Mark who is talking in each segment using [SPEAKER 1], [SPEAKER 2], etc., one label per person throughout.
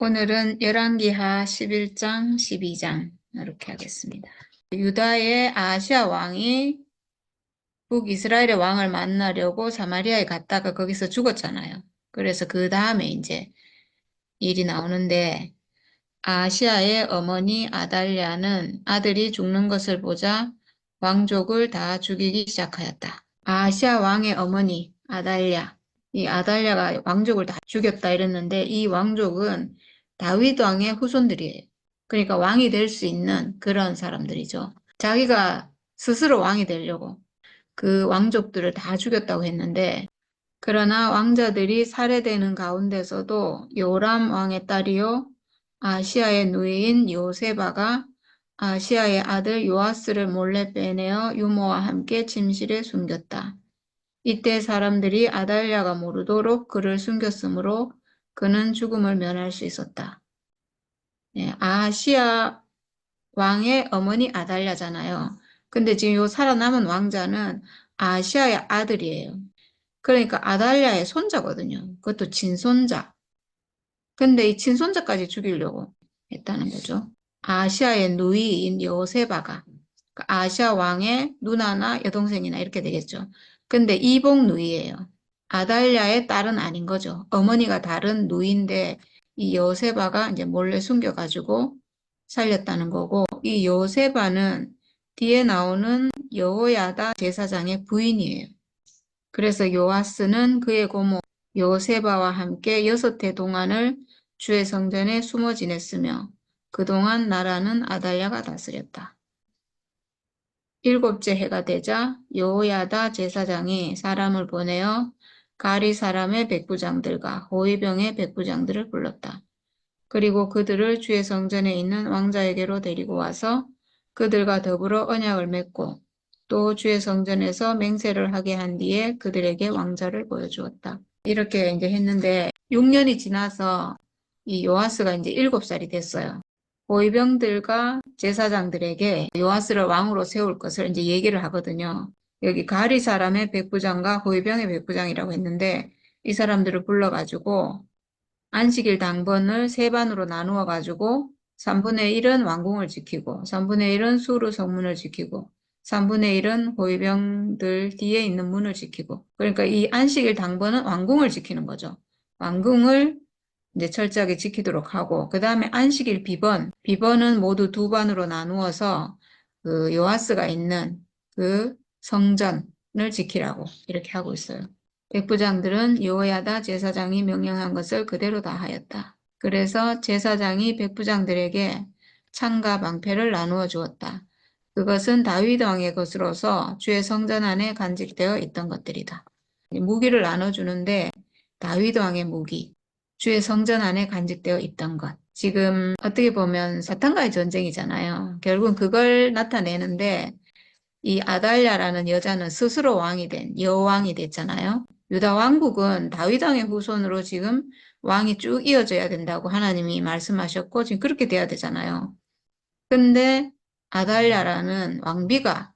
[SPEAKER 1] 오늘은 열왕기하 11장, 12장 이렇게 하겠습니다. 유다의 아하시야 왕이 북이스라엘의 왕을 만나려고 사마리아에 갔다가 거기서 죽었잖아요. 그래서 그 다음에 이제 일이 나오는데 아하시야의 어머니 아달랴는 아들이 죽는 것을 보자 왕족을 다 죽이기 시작하였다. 아하시야 왕의 어머니 아달랴, 이 아달랴가 왕족을 다 죽였다 이랬는데 이 왕족은 다윗 왕의 후손들이에요. 그러니까 왕이 될 수 있는 그런 사람들이죠. 자기가 스스로 왕이 되려고 그 왕족들을 다 죽였다고 했는데, 그러나 왕자들이 살해되는 가운데서도 요람 왕의 딸이요 아시아의 누이인 요세바가 아시아의 아들 요아스를 몰래 빼내어 유모와 함께 침실에 숨겼다. 이때 사람들이 아달랴가 모르도록 그를 숨겼으므로 그는 죽음을 면할 수 있었다. 네, 아시아 왕의 어머니 아달랴잖아요. 근데 지금 요 살아남은 왕자는 아시아의 아들이에요. 그러니까 아달랴의 손자거든요. 그것도 친손자. 근데 이 친손자까지 죽이려고 했다는 거죠. 아시아의 누이인 요세바가 아시아 왕의 누나나 여동생이나 이렇게 되겠죠. 근데 이복 누이예요. 아달랴의 딸은 아닌 거죠. 어머니가 다른 누이인데 이 요세바가 이제 몰래 숨겨가지고 살렸다는 거고, 이 요세바는 뒤에 나오는 여호야다 제사장의 부인이에요. 그래서 요아스는 그의 고모 요세바와 함께 6해 동안을 주의 성전에 숨어 지냈으며 그동안 나라는 아달랴가 다스렸다. 7째 해가 되자 여호야다 제사장이 사람을 보내어 가리 사람의 백부장들과 호위병의 백부장들을 불렀다. 그리고 그들을 주의 성전에 있는 왕자에게로 데리고 와서 그들과 더불어 언약을 맺고 또 주의 성전에서 맹세를 하게 한 뒤에 그들에게 왕자를 보여주었다. 이렇게 이제 했는데 6년이 지나서 이 요아스가 이제 7살이 됐어요. 호위병들과 제사장들에게 요아스를 왕으로 세울 것을 이제 얘기를 하거든요. 여기 가리 사람의 백부장과 호위병의 백부장이라고 했는데 이 사람들을 불러가지고 안식일 당번을 3반으로 나누어 가지고 3분의 1은 왕궁을 지키고 3분의 1은 수르 성문을 지키고 3분의 1은 호위병들 뒤에 있는 문을 지키고, 그러니까 이 안식일 당번은 왕궁을 지키는 거죠. 왕궁을 이제 철저하게 지키도록 하고, 그 다음에 안식일 비번은 모두 2반으로 나누어서 그 요아스가 있는 그 성전을 지키라고 이렇게 하고 있어요. 백부장들은 여호야다 제사장이 명령한 것을 그대로 다 하였다. 그래서 제사장이 백부장들에게 창과 방패를 나누어 주었다. 그것은 다윗 왕의 것으로서 주의 성전 안에 간직되어 있던 것들이다. 무기를 나눠주는데 다윗 왕의 무기, 주의 성전 안에 간직되어 있던 것. 지금 어떻게 보면 사탄과의 전쟁이잖아요. 결국은 그걸 나타내는데 이 아달랴라는 여자는 스스로 왕이 된 여왕이 됐잖아요. 유다 왕국은 다윗 왕의 후손으로 지금 왕이 쭉 이어져야 된다고 하나님이 말씀하셨고 지금 그렇게 돼야 되잖아요. 근데 아달랴라는 왕비가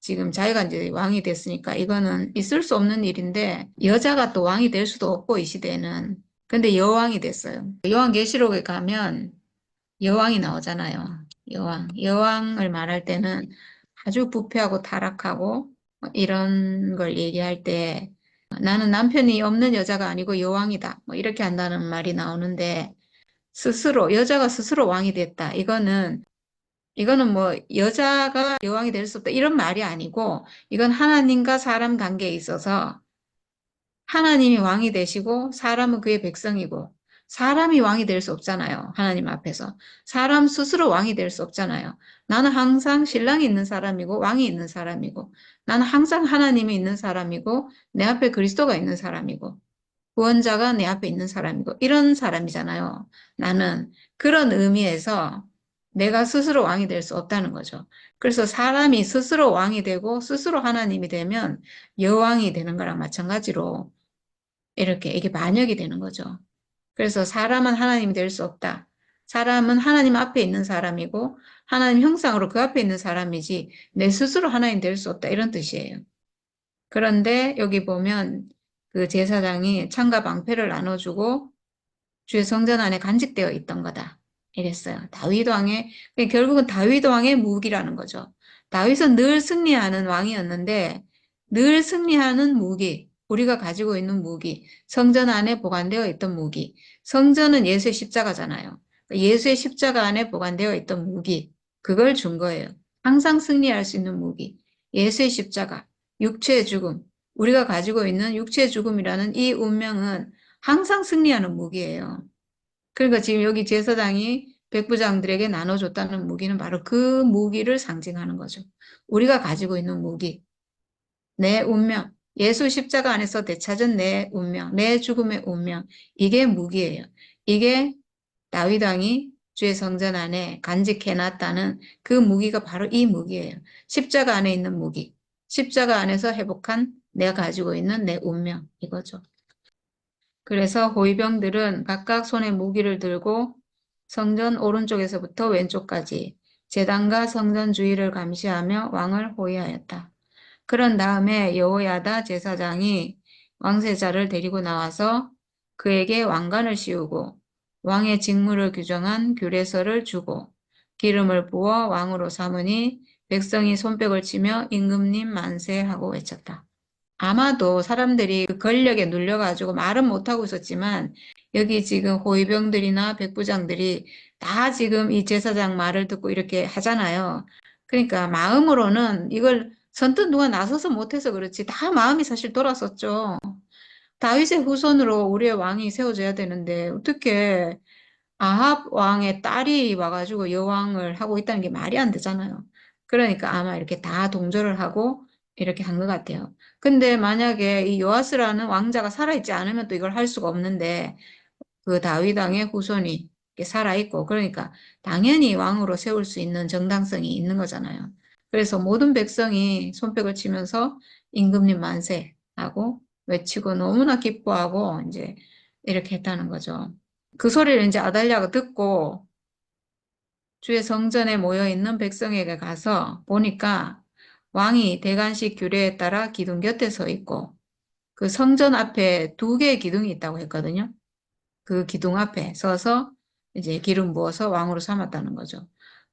[SPEAKER 1] 지금 자기가 이제 왕이 됐으니까 이거는 있을 수 없는 일인데, 여자가 또 왕이 될 수도 없고 이 시대는. 근데 여왕이 됐어요. 요한계시록에 가면 여왕이 나오잖아요. 여왕을 말할 때는 아주 부패하고 타락하고 이런 걸 얘기할 때 나는 남편이 없는 여자가 아니고 여왕이다. 뭐 이렇게 한다는 말이 나오는데, 여자가 스스로 왕이 됐다. 이거는 뭐 여자가 여왕이 될 수 없다. 이런 말이 아니고, 이건 하나님과 사람 관계에 있어서 하나님이 왕이 되시고 사람은 그의 백성이고, 사람이 왕이 될 수 없잖아요. 하나님 앞에서. 사람 스스로 왕이 될 수 없잖아요. 나는 항상 신랑이 있는 사람이고 왕이 있는 사람이고, 나는 항상 하나님이 있는 사람이고 내 앞에 그리스도가 있는 사람이고 구원자가 내 앞에 있는 사람이고 이런 사람이잖아요. 나는 그런 의미에서 내가 스스로 왕이 될 수 없다는 거죠. 그래서 사람이 스스로 왕이 되고 스스로 하나님이 되면 여왕이 되는 거랑 마찬가지로 이렇게 이게 반역이 되는 거죠. 그래서 사람은 하나님이 될 수 없다. 사람은 하나님 앞에 있는 사람이고 하나님 형상으로 그 앞에 있는 사람이지 내 스스로 하나님 될 수 없다. 이런 뜻이에요. 그런데 여기 보면 그 제사장이 창과 방패를 나눠주고 주의 성전 안에 간직되어 있던 거다. 이랬어요. 다윗 왕의, 결국은 다윗 왕의 무기라는 거죠. 다윗은 늘 승리하는 왕이었는데 늘 승리하는 무기, 우리가 가지고 있는 무기, 성전 안에 보관되어 있던 무기. 성전은 예수의 십자가잖아요. 예수의 십자가 안에 보관되어 있던 무기, 그걸 준 거예요. 항상 승리할 수 있는 무기. 예수의 십자가, 육체의 죽음. 우리가 가지고 있는 육체의 죽음이라는 이 운명은 항상 승리하는 무기예요. 그러니까 지금 여기 제사장이 백부장들에게 나눠줬다는 무기는 바로 그 무기를 상징하는 거죠. 우리가 가지고 있는 무기, 내 운명, 예수 십자가 안에서 되찾은 내 운명, 내 죽음의 운명, 이게 무기예요. 이게 다윗 왕이 주의 성전 안에 간직해놨다는 그 무기가 바로 이 무기예요. 십자가 안에 있는 무기, 십자가 안에서 회복한 내가 가지고 있는 내 운명, 이거죠. 그래서 호위병들은 각각 손에 무기를 들고 성전 오른쪽에서부터 왼쪽까지 제단과 성전 주위를 감시하며 왕을 호위하였다. 그런 다음에 여호야다 제사장이 왕세자를 데리고 나와서 그에게 왕관을 씌우고 왕의 직무를 규정한 규례서를 주고 기름을 부어 왕으로 삼으니 백성이 손뼉을 치며 임금님 만세 하고 외쳤다. 아마도 사람들이 그 권력에 눌려가지고 말은 못하고 있었지만 여기 지금 호위병들이나 백부장들이 다 지금 이 제사장 말을 듣고 이렇게 하잖아요. 그러니까 마음으로는 이걸 선뜻 누가 나서서 못해서 그렇지 다 마음이 사실 돌았었죠. 다윗의 후손으로 우리의 왕이 세워져야 되는데 어떻게 아합 왕의 딸이 와가지고 여왕을 하고 있다는 게 말이 안 되잖아요. 그러니까 아마 이렇게 다 동조를 하고 이렇게 한 것 같아요. 근데 만약에 이 요아스라는 왕자가 살아있지 않으면 또 이걸 할 수가 없는데 그 다윗 왕의 후손이 이렇게 살아있고 그러니까 당연히 왕으로 세울 수 있는 정당성이 있는 거잖아요. 그래서 모든 백성이 손뼉을 치면서 임금님 만세 하고 외치고 너무나 기뻐하고 이제 이렇게 했다는 거죠. 그 소리를 이제 아달랴가 듣고 주의 성전에 모여 있는 백성에게 가서 보니까 왕이 대관식 규례에 따라 기둥 곁에 서 있고 그 성전 앞에 두 개의 기둥이 있다고 했거든요. 그 기둥 앞에 서서 이제 기름 부어서 왕으로 삼았다는 거죠.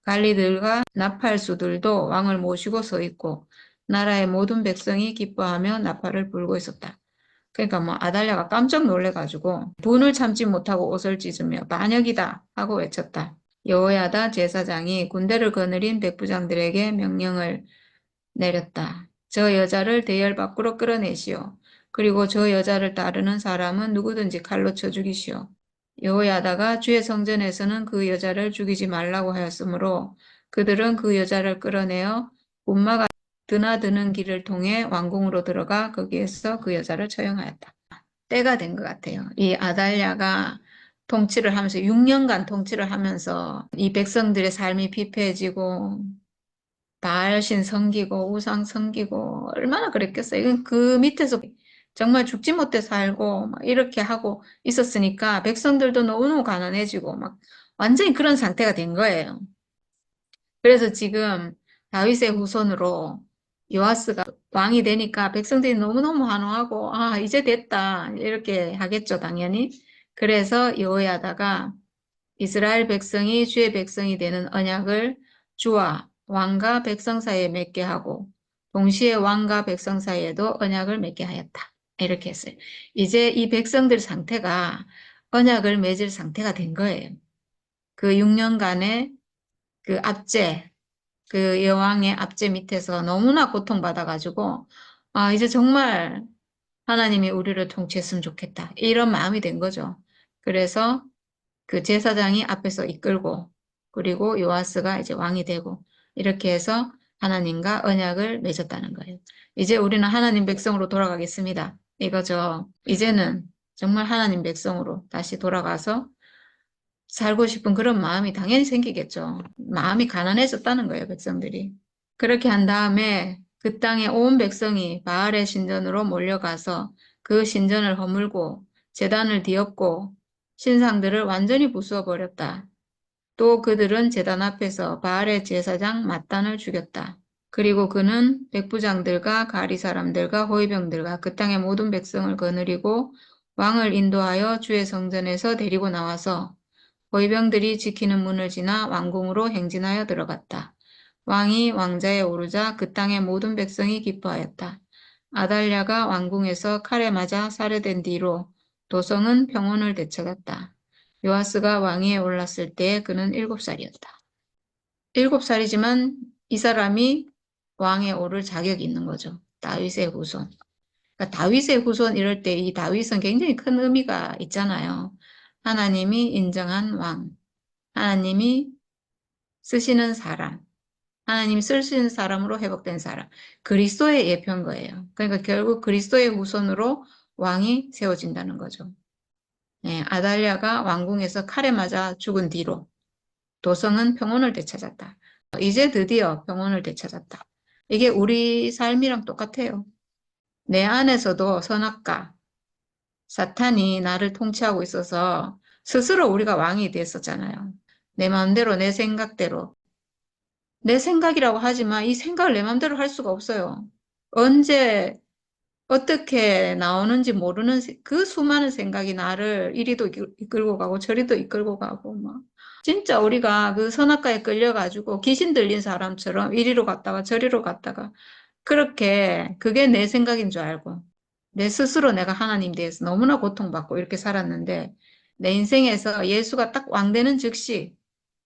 [SPEAKER 1] 관리들과 나팔수들도 왕을 모시고 서 있고 나라의 모든 백성이 기뻐하며 나팔을 불고 있었다. 그러니까 뭐 아달랴가 깜짝 놀래가지고 분을 참지 못하고 옷을 찢으며 반역이다 하고 외쳤다. 여호야다 제사장이 군대를 거느린 백부장들에게 명령을 내렸다. 저 여자를 대열 밖으로 끌어내시오. 그리고 저 여자를 따르는 사람은 누구든지 칼로 쳐 죽이시오. 여호야다가 주의 성전에서는 그 여자를 죽이지 말라고 하였으므로 그들은 그 여자를 끌어내어 문마가 드나드는 길을 통해 왕궁으로 들어가 거기에서 그 여자를 처형하였다. 때가 된 것 같아요. 이 아달랴가 통치를 하면서 6년간 통치를 하면서 이 백성들의 삶이 피폐해지고 바알신 섬기고 우상 섬기고 얼마나 그랬겠어요. 이건 그 밑에서 정말 죽지 못해 살고 막 이렇게 하고 있었으니까 백성들도 너무너무 가난해지고 막 완전히 그런 상태가 된 거예요. 그래서 지금 다윗의 후손으로 요아스가 왕이 되니까 백성들이 너무너무 환호하고 아 이제 됐다 이렇게 하겠죠 당연히. 그래서 여호야다가 이스라엘 백성이 주의 백성이 되는 언약을 주와 왕과 백성 사이에 맺게 하고 동시에 왕과 백성 사이에도 언약을 맺게 하였다. 이렇게 했어요. 이제 이 백성들 상태가 언약을 맺을 상태가 된 거예요. 그 6년간의 그 압제, 그 여왕의 압제 밑에서 너무나 고통받아가지고 아 이제 정말 하나님이 우리를 통치했으면 좋겠다. 이런 마음이 된 거죠. 그래서 그 제사장이 앞에서 이끌고 그리고 요아스가 이제 왕이 되고 이렇게 해서 하나님과 언약을 맺었다는 거예요. 이제 우리는 하나님 백성으로 돌아가겠습니다. 이거죠. 이제는 정말 하나님 백성으로 다시 돌아가서 살고 싶은 그런 마음이 당연히 생기겠죠. 마음이 가난해졌다는 거예요, 백성들이. 그렇게 한 다음에 그 땅의 온 백성이 바알의 신전으로 몰려가서 그 신전을 허물고 제단을 뒤엎고 신상들을 완전히 부수어 버렸다. 또 그들은 제단 앞에서 바알의 제사장 mat단을 죽였다. 그리고 그는 백부장들과 가리 사람들과 호위병들과 그 땅의 모든 백성을 거느리고 왕을 인도하여 주의 성전에서 데리고 나와서 호위병들이 지키는 문을 지나 왕궁으로 행진하여 들어갔다. 왕이 왕자에 오르자 그 땅의 모든 백성이 기뻐하였다. 아달랴가 왕궁에서 칼에 맞아 살해된 뒤로 도성은 평온을 되찾았다. 요아스가 왕위에 올랐을 때 그는 7살이었다. 7살이지만 이 사람이 왕에 오를 자격이 있는 거죠. 다윗의 후손. 그러니까 다윗의 후손 이럴 때 이 다윗은 굉장히 큰 의미가 있잖아요. 하나님이 인정한 왕, 하나님이 쓰시는 사람, 하나님이 쓰시는 사람으로 회복된 사람, 그리스도의 예표인 거예요. 그러니까 결국 그리스도의 후손으로 왕이 세워진다는 거죠. 네, 아달랴가 왕궁에서 칼에 맞아 죽은 뒤로 도성은 평온을 되찾았다. 이제 드디어 평온을 되찾았다. 이게 우리 삶이랑 똑같아요. 내 안에서도 선악과, 사탄이 나를 통치하고 있어서 스스로 우리가 왕이 됐었잖아요. 내 마음대로, 내 생각대로. 내 생각이라고 하지만 이 생각을 내 마음대로 할 수가 없어요. 언제, 어떻게 나오는지 모르는 그 수많은 생각이 나를 이리도 이끌고 가고 저리도 이끌고 가고 막. 진짜 우리가 그 선악과에 끌려가지고 귀신 들린 사람처럼 이리로 갔다가 저리로 갔다가 그렇게 그게 내 생각인 줄 알고 내 스스로 내가 하나님 대해서 너무나 고통받고 이렇게 살았는데 내 인생에서 예수가 딱 왕되는 즉시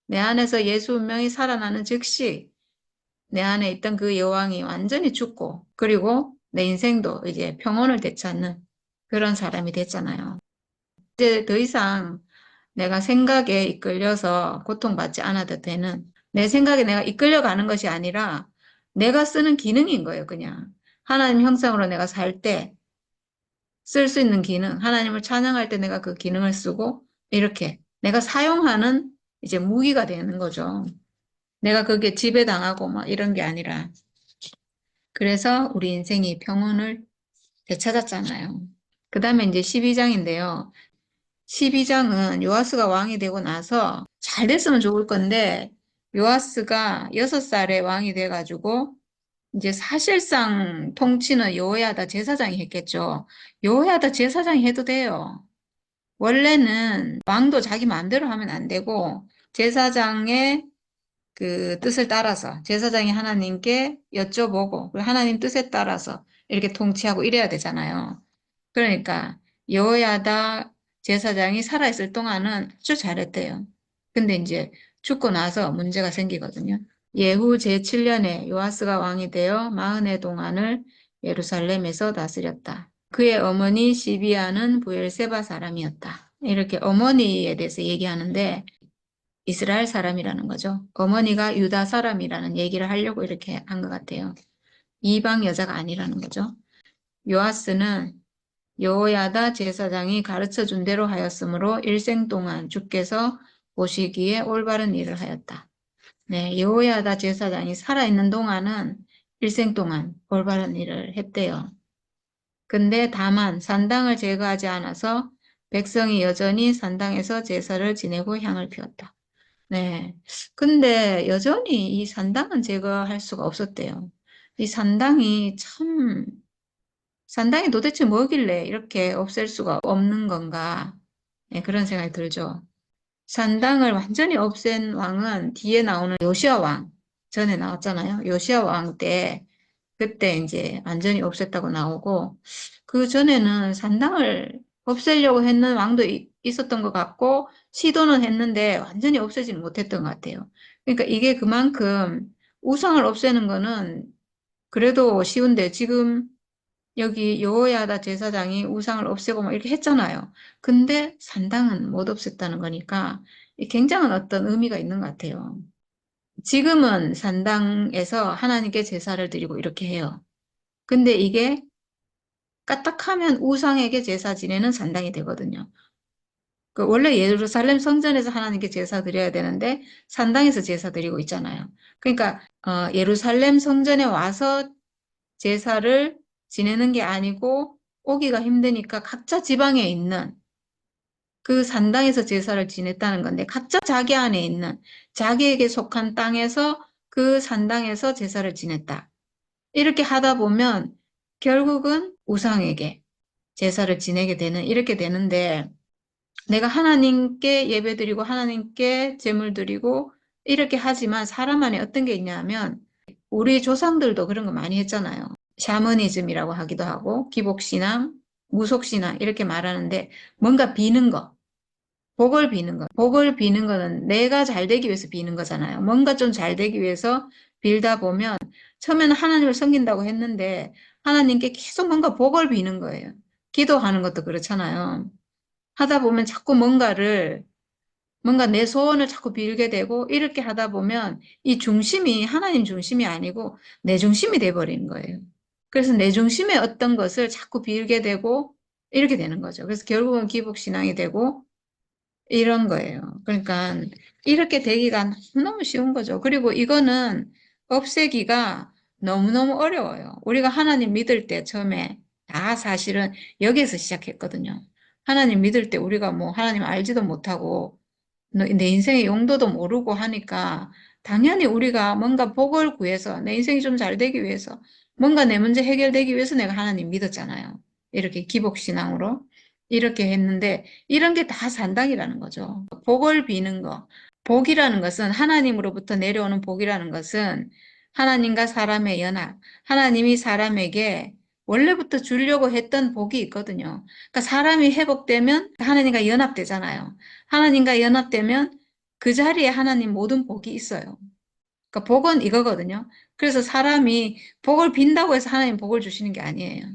[SPEAKER 1] 내 안에서 예수 운명이 살아나는 즉시 내 안에 있던 그 여왕이 완전히 죽고 그리고 내 인생도 이제 평온을 되찾는 그런 사람이 됐잖아요. 이제 더 이상 내가 생각에 이끌려서 고통받지 않아도 되는 내 생각에 내가 이끌려가는 것이 아니라 내가 쓰는 기능인 거예요, 그냥. 하나님 형상으로 내가 살 때 쓸 수 있는 기능, 하나님을 찬양할 때 내가 그 기능을 쓰고 이렇게 내가 사용하는 이제 무기가 되는 거죠. 내가 그게 지배당하고 막 이런 게 아니라. 그래서 우리 인생이 평온을 되찾았잖아요. 그 다음에 이제 12장인데요. 12장은 요아스가 왕이 되고 나서 잘 됐으면 좋을 건데 요아스가 6살에 왕이 돼가지고 이제 사실상 통치는 여호야다 제사장이 했겠죠. 여호야다 제사장이 해도 돼요. 원래는 왕도 자기 마음대로 하면 안 되고 제사장의 그 뜻을 따라서 제사장이 하나님께 여쭤보고 그리고 하나님 뜻에 따라서 이렇게 통치하고 이래야 되잖아요. 그러니까 여호야다 제사장이 살아있을 동안은 아주 잘했대요. 근데 이제 죽고 나서 문제가 생기거든요. 예후 제7년에 요아스가 왕이 되어 40해 동안을 예루살렘에서 다스렸다. 그의 어머니 시비아는 부엘세바 사람이었다. 이렇게 어머니에 대해서 얘기하는데 이스라엘 사람이라는 거죠. 어머니가 유다 사람이라는 얘기를 하려고 이렇게 한 것 같아요. 이방 여자가 아니라는 거죠. 요아스는 여호야다 제사장이 가르쳐 준 대로 하였으므로 일생 동안 주께서 보시기에 올바른 일을 하였다. 네, 여호야다 제사장이 살아있는 동안은 일생 동안 올바른 일을 했대요. 근데 다만 산당을 제거하지 않아서 백성이 여전히 산당에서 제사를 지내고 향을 피웠다. 네. 근데 여전히 이 산당은 제거할 수가 없었대요. 이 산당이 도대체 뭐길래 이렇게 없앨 수가 없는 건가? 네, 그런 생각이 들죠. 산당을 완전히 없앤 왕은 뒤에 나오는 요시아 왕, 전에 나왔잖아요. 요시아 왕 때, 그때 이제 완전히 없앴다고 나오고, 그 전에는 산당을 없애려고 했는 왕도 있었던 것 같고, 시도는 했는데 완전히 없애지는 못했던 것 같아요. 그러니까 이게 그만큼 우상을 없애는 거는 그래도 쉬운데 지금 여기 여호야다 제사장이 우상을 없애고 막 이렇게 했잖아요. 근데 산당은 못 없앴다는 거니까 굉장한 어떤 의미가 있는 것 같아요. 지금은 산당에서 하나님께 제사를 드리고 이렇게 해요. 근데 이게 까딱하면 우상에게 제사 지내는 산당이 되거든요. 그 원래 예루살렘 성전에서 하나님께 제사 드려야 되는데 산당에서 제사 드리고 있잖아요. 그러니까 예루살렘 성전에 와서 제사를 지내는 게 아니고 오기가 힘드니까 각자 지방에 있는 그 산당에서 제사를 지냈다는 건데 각자 자기 안에 있는 자기에게 속한 땅에서 그 산당에서 제사를 지냈다. 이렇게 하다 보면 결국은 우상에게 제사를 지내게 되는, 이렇게 되는데, 내가 하나님께 예배드리고 하나님께 제물 드리고 이렇게 하지만 사람 안에 어떤 게 있냐면 우리 조상들도 그런 거 많이 했잖아요. 샤머니즘이라고 하기도 하고 기복신앙, 무속신앙 이렇게 말하는데 뭔가 비는 거, 복을 비는 거. 복을 비는 거는 내가 잘 되기 위해서 비는 거잖아요. 뭔가 좀 잘 되기 위해서 빌다 보면 처음에는 하나님을 섬긴다고 했는데 하나님께 계속 뭔가 복을 비는 거예요. 기도하는 것도 그렇잖아요. 하다 보면 자꾸 뭔가 내 소원을 자꾸 빌게 되고 이렇게 하다 보면 이 중심이 하나님 중심이 아니고 내 중심이 돼버리는 거예요. 그래서 내 중심의 어떤 것을 자꾸 빌게 되고 이렇게 되는 거죠. 그래서 결국은 기복신앙이 되고 이런 거예요. 그러니까 이렇게 되기가 너무 쉬운 거죠. 그리고 이거는 없애기가 너무너무 어려워요. 우리가 하나님 믿을 때 처음에 다 사실은 여기에서 시작했거든요. 하나님 믿을 때 우리가 뭐 하나님 알지도 못하고 내 인생의 용도도 모르고 하니까 당연히 우리가 뭔가 복을 구해서 내 인생이 좀 잘 되기 위해서 뭔가 내 문제 해결되기 위해서 내가 하나님 믿었잖아요. 이렇게 기복신앙으로 이렇게 했는데 이런 게 다 산당이라는 거죠. 복을 비는 거. 복이라는 것은 하나님으로부터 내려오는 복이라는 것은 하나님과 사람의 연합, 하나님이 사람에게 원래부터 주려고 했던 복이 있거든요. 그러니까 사람이 회복되면 하나님과 연합되잖아요. 하나님과 연합되면 그 자리에 하나님 모든 복이 있어요. 그러니까 복은 이거거든요. 그래서 사람이 복을 빈다고 해서 하나님 복을 주시는 게 아니에요.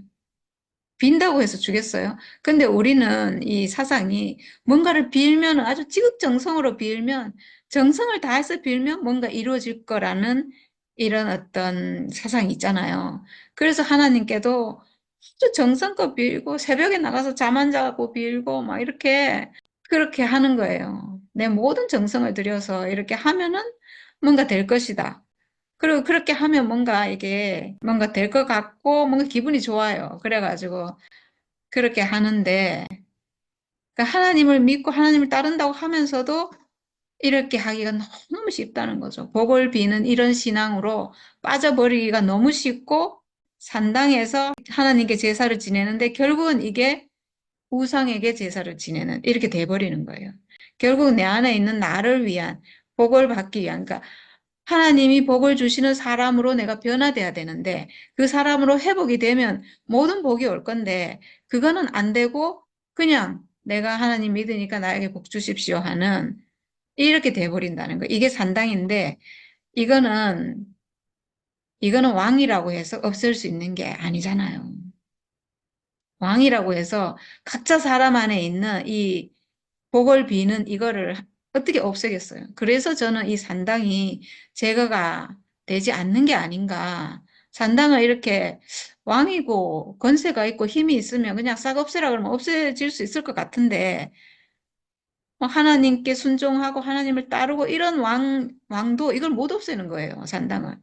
[SPEAKER 1] 빈다고 해서 주겠어요? 근데 우리는 이 사상이 뭔가를 빌면 아주 지극정성으로 빌면 정성을 다해서 빌면 뭔가 이루어질 거라는 이런 어떤 사상이 있잖아요. 그래서 하나님께도 아주 정성껏 빌고 새벽에 나가서 잠 안 자고 빌고 막 이렇게 그렇게 하는 거예요. 내 모든 정성을 들여서 이렇게 하면은 뭔가 될 것이다. 그리고 그렇게 하면 뭔가 이게 뭔가 될 것 같고 뭔가 기분이 좋아요. 그래가지고 그렇게 하는데 그러니까 하나님을 믿고 하나님을 따른다고 하면서도 이렇게 하기가 너무 쉽다는 거죠. 복을 비는 이런 신앙으로 빠져버리기가 너무 쉽고 산당에서 하나님께 제사를 지내는데 결국은 이게 우상에게 제사를 지내는 이렇게 돼버리는 거예요. 결국 내 안에 있는 나를 위한 복을 받기 위한 그러니까 하나님이 복을 주시는 사람으로 내가 변화돼야 되는데 그 사람으로 회복이 되면 모든 복이 올 건데 그거는 안 되고 그냥 내가 하나님 믿으니까 나에게 복 주십시오 하는 이렇게 돼버린다는 거. 이게 산당인데 이거는 이거는 왕이라고 해서 없앨 수 있는 게 아니잖아요. 왕이라고 해서 각자 사람 안에 있는 이 복을 비는 이거를 어떻게 없애겠어요? 그래서 저는 이 산당이 제거가 되지 않는 게 아닌가. 산당을 이렇게 왕이고 권세가 있고 힘이 있으면 그냥 싹 없애라 그러면 없애질 수 있을 것 같은데 뭐 하나님께 순종하고 하나님을 따르고 이런 왕도 이걸 못 없애는 거예요, 산당을.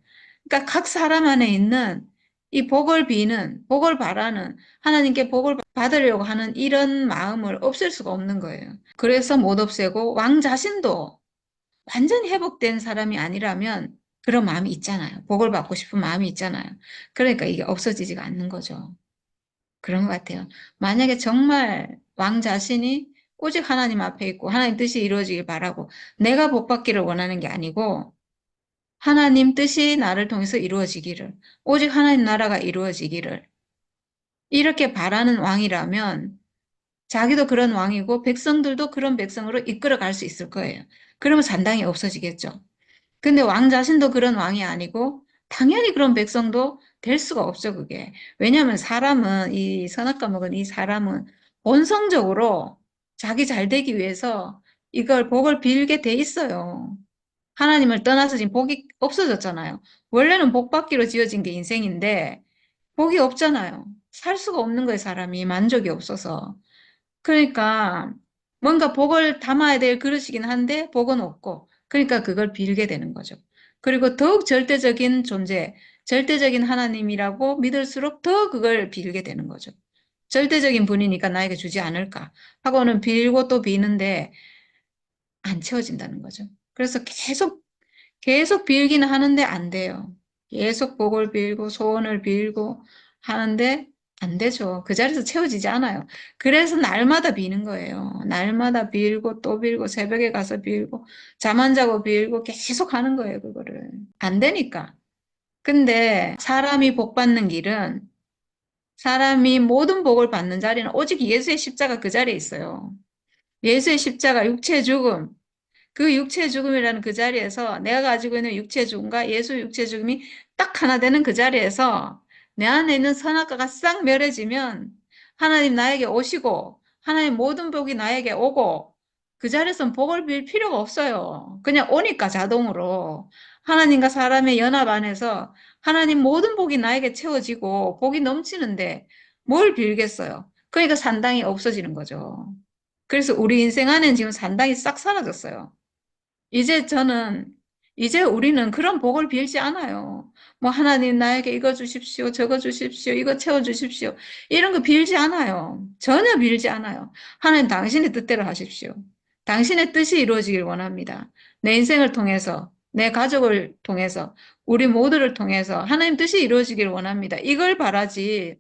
[SPEAKER 1] 그러니까 각 사람 안에 있는 이 복을 비는, 복을 바라는, 하나님께 복을 받으려고 하는 이런 마음을 없앨 수가 없는 거예요. 그래서 못 없애고 왕 자신도 완전히 회복된 사람이 아니라면 그런 마음이 있잖아요. 복을 받고 싶은 마음이 있잖아요. 그러니까 이게 없어지지가 않는 거죠. 그런 것 같아요. 만약에 정말 왕 자신이 오직 하나님 앞에 있고 하나님 뜻이 이루어지길 바라고 내가 복 받기를 원하는 게 아니고 하나님 뜻이 나를 통해서 이루어지기를 오직 하나님 나라가 이루어지기를 이렇게 바라는 왕이라면 자기도 그런 왕이고 백성들도 그런 백성으로 이끌어 갈 수 있을 거예요. 그러면 산당이 없어지겠죠. 근데 왕 자신도 그런 왕이 아니고 당연히 그런 백성도 될 수가 없죠, 그게. 왜냐하면 사람은 이 선악과 먹은 이 사람은 본성적으로 자기 잘 되기 위해서 이걸 복을 빌게 돼 있어요. 하나님을 떠나서 지금 복이 없어졌잖아요. 원래는 복 받기로 지어진 게 인생인데 복이 없잖아요. 살 수가 없는 거예요, 사람이. 만족이 없어서. 그러니까 뭔가 복을 담아야 될 그릇이긴 한데 복은 없고 그러니까 그걸 빌게 되는 거죠. 그리고 더욱 절대적인 존재, 절대적인 하나님이라고 믿을수록 더 그걸 빌게 되는 거죠. 절대적인 분이니까 나에게 주지 않을까 하고는 빌고 또 비는데 안 채워진다는 거죠. 그래서 계속 빌기는 하는데 안 돼요. 계속 복을 빌고 소원을 빌고 하는데 안 되죠. 그 자리에서 채워지지 않아요. 그래서 날마다 비는 거예요. 날마다 빌고 또 빌고 새벽에 가서 빌고 잠 안 자고 빌고 계속 하는 거예요, 그거를. 안 되니까. 근데 사람이 복 받는 길은 사람이 모든 복을 받는 자리는 오직 예수의 십자가 그 자리에 있어요. 예수의 십자가 육체의 죽음, 그 육체의 죽음이라는 그 자리에서 내가 가지고 있는 육체의 죽음과 예수의 육체의 죽음이 딱 하나 되는 그 자리에서 내 안에 있는 선악과가 싹 멸해지면 하나님 나에게 오시고 하나님 모든 복이 나에게 오고 그 자리에서는 복을 빌 필요가 없어요. 그냥 오니까 자동으로 하나님과 사람의 연합 안에서 하나님 모든 복이 나에게 채워지고 복이 넘치는데 뭘 빌겠어요. 그러니까 산당이 없어지는 거죠. 그래서 우리 인생 안에는 지금 산당이 싹 사라졌어요. 이제 저는, 이제 우리는 그런 복을 빌지 않아요. 뭐, 하나님 나에게 이거 주십시오, 저거 주십시오, 이거 채워주십시오. 이런 거 빌지 않아요. 전혀 빌지 않아요. 하나님 당신의 뜻대로 하십시오. 당신의 뜻이 이루어지길 원합니다. 내 인생을 통해서, 내 가족을 통해서, 우리 모두를 통해서 하나님 뜻이 이루어지길 원합니다. 이걸 바라지.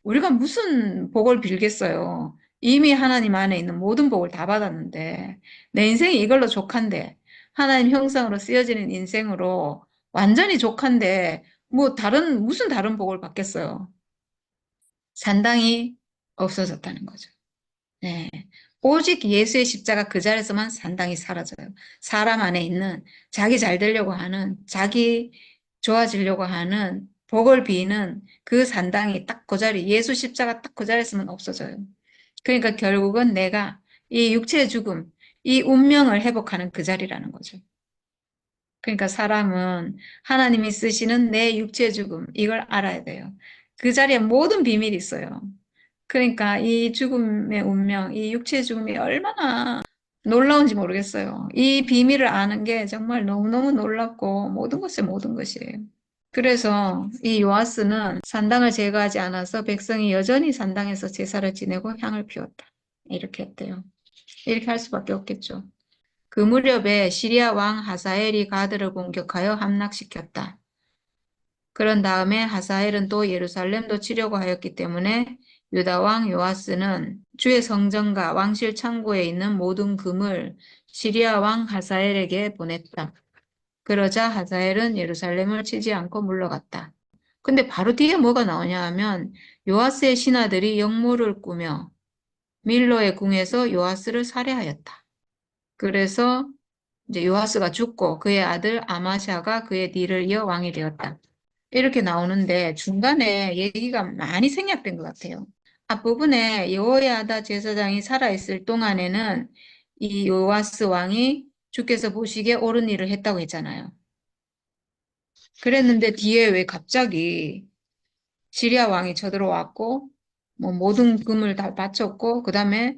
[SPEAKER 1] 우리가 무슨 복을 빌겠어요. 이미 하나님 안에 있는 모든 복을 다 받았는데, 내 인생이 이걸로 족한데, 하나님 형상으로 쓰여지는 인생으로 완전히 족한데, 뭐 무슨 다른 복을 받겠어요. 산당이 없어졌다는 거죠. 네. 오직 예수의 십자가 그 자리에서만 산당이 사라져요. 사람 안에 있는 자기 잘 되려고 하는, 자기 좋아지려고 하는, 복을 비는 그 산당이 딱 그 자리, 예수 십자가 딱 그 자리에서만 없어져요. 그러니까 결국은 내가 이 육체의 죽음, 이 운명을 회복하는 그 자리라는 거죠. 그러니까 사람은 하나님이 쓰시는 내 육체의 죽음, 이걸 알아야 돼요. 그 자리에 모든 비밀이 있어요. 그러니까 이 죽음의 운명, 이 육체의 죽음이 얼마나 놀라운지 모르겠어요. 이 비밀을 아는 게 정말 너무너무 놀랍고 모든 것의 모든 것이에요. 그래서 이 요아스는 산당을 제거하지 않아서 백성이 여전히 산당에서 제사를 지내고 향을 피웠다. 이렇게 했대요. 이렇게 할 수밖에 없겠죠. 그 무렵에 시리아 왕 하사엘이 가드를 공격하여 함락시켰다. 그런 다음에 하사엘은 또 예루살렘도 치려고 하였기 때문에 유다 왕 요아스는 주의 성전과 왕실 창고에 있는 모든 금을 시리아 왕 하사엘에게 보냈다. 그러자 하사엘은 예루살렘을 치지 않고 물러갔다. 근데 바로 뒤에 뭐가 나오냐 하면 요아스의 신하들이 역모를 꾸며 밀로의 궁에서 요아스를 살해하였다. 그래서 이제 요아스가 죽고 그의 아들 아마샤가 그의 뒤를 이어 왕이 되었다. 이렇게 나오는데 중간에 얘기가 많이 생략된 것 같아요. 앞부분에 여호야다 제사장이 살아있을 동안에는 이 요아스 왕이 주께서 보시기에 옳은 일을 했다고 했잖아요. 그랬는데 뒤에 왜 갑자기 시리아 왕이 쳐들어왔고 뭐 모든 금을 다 바쳤고 그다음에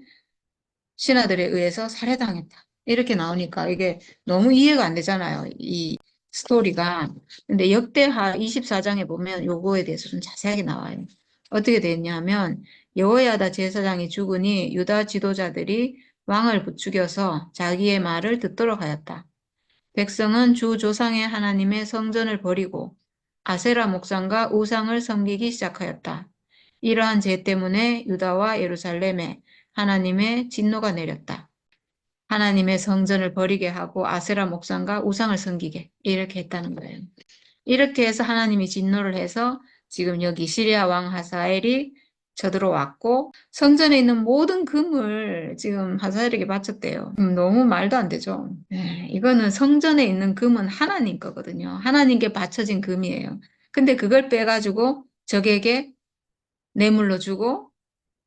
[SPEAKER 1] 신하들에 의해서 살해당했다. 이렇게 나오니까 이게 너무 이해가 안 되잖아요. 이 스토리가. 근데 역대하 24장에 보면 요거에 대해서 좀 자세하게 나와요. 어떻게 됐냐 하면 여호야다 제사장이 죽으니 유다 지도자들이 왕을 부추겨서 자기의 말을 듣도록 하였다. 백성은 주 조상의 하나님의 성전을 버리고 아세라 목상과 우상을 섬기기 시작하였다. 이러한 죄 때문에 유다와 예루살렘에 하나님의 진노가 내렸다. 하나님의 성전을 버리게 하고 아세라 목상과 우상을 섬기게 이렇게 했다는 거예요. 이렇게 해서 하나님이 진노를 해서 지금 여기 시리아 왕 하사엘이 쳐들어왔고 성전에 있는 모든 금을 지금 하사엘에게 바쳤대요. 너무 말도 안 되죠. 네, 이거는 성전에 있는 금은 하나님 거거든요. 하나님께 바쳐진 금이에요. 근데 그걸 빼가지고 적에게 뇌물로 주고